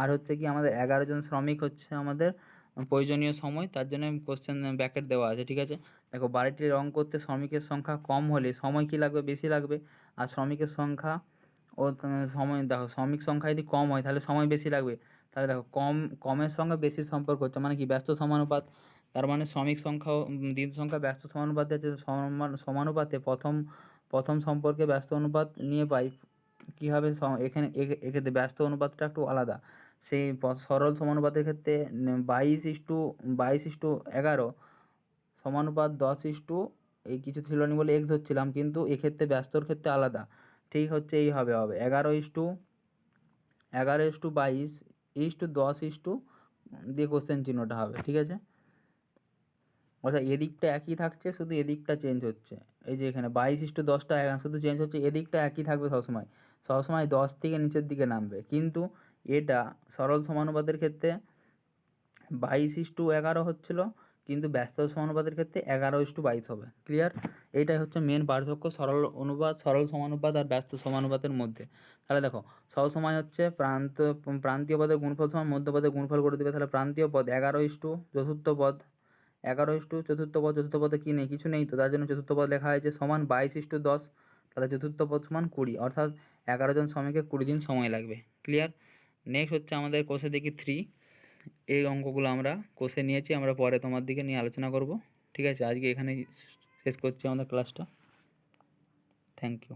আর হচ্ছে কি আমাদের 11 জন শ্রমিক হচ্ছে আমাদের প্রয়োজনীয় সময়, তার জন্য কোশ্চেন ব্র্যাকেট দেওয়া আছে। ঠিক আছে? দেখো বাড়িটি রং করতে শ্রমিকের সংখ্যা কম হলে সময় কী লাগবে? বেশি লাগবে। আর শ্রমিকের সংখ্যা ও সময় দেখো শ্রমিক সংখ্যা যদি কম হয় তাহলে সময় বেশি লাগবে। তাহলে দেখো কমের সঙ্গে বেশি সম্পর্ক হচ্ছে মানে কি ব্যস্ত সমানুপাত। তার মানে শ্রমিক সংখ্যা ও দিন সংখ্যা ব্যস্ত সমানুপাতে আছে, সমানুপাতে প্রথম সম্পর্কে ব্যস্ত অনুপাত নিয়ে পাই। কী হবে এখানে এক্ষেত্রে ব্যস্ত অনুপাতটা একটু আলাদা। সেই সরল সমানুপাতের ক্ষেত্রে 22:11 সমানুপাত 10 এই কিছু ছিল না বলে এক্স ধরছিলাম, কিন্তু এক্ষেত্রে ব্যস্তর ক্ষেত্রে আলাদা। ঠিক হচ্ছে এই হবে 11:22 দিয়ে কোশ্চেন চিহ্নটা হবে। ঠিক আছে? অর্থাৎ এদিকটা একই থাকছে, শুধু এদিকটা চেঞ্জ হচ্ছে। এই যে এখানে 22:10টা শুধু চেঞ্জ হচ্ছে, এদিকটা একই থাকবে সবসময়। সবসময় 10 থেকে নিচের দিকে নামবে, কিন্তু এটা সরল সমানুপাতের ক্ষেত্রে 22:11 হচ্ছিল, কিন্তু ব্যস্ত সমানুপাতের ক্ষেত্রে 11:22 হবে। ক্লিয়ার? এইটাই হচ্ছে মেন পার্থক্য সরল সমানুপাত আর ব্যস্ত সমানুপাতের মধ্যে। তাহলে দেখো সব সময় হচ্ছে প্রান্তীয় পদের গুণফল সমান মধ্য পদের গুণফল করে দেবে। তাহলে প্রান্তীয় পদ 11:চতুর্থ পদ, চতুর্থ পদে কী নেই? কিছু নেই, তো তার জন্য চতুর্থ পদ লেখা হয়েছে সমান 22:10। তাহলে চতুর্থ পদ সমান 20, অর্থাৎ 11 জন শ্রমিকের 20 দিন সময় লাগবে। ক্লিয়ার? নেক্সট হচ্ছে আমাদের কোষে দেখি 3। এই অঙ্কগুলো আমরা কোষে নিয়েছি, আমরা পরে তোমার দিকে নিয়ে আলোচনা করব। ঠিক আছে? আজকে এখানেই শেষ করছি আমাদের ক্লাসটা। Thank you.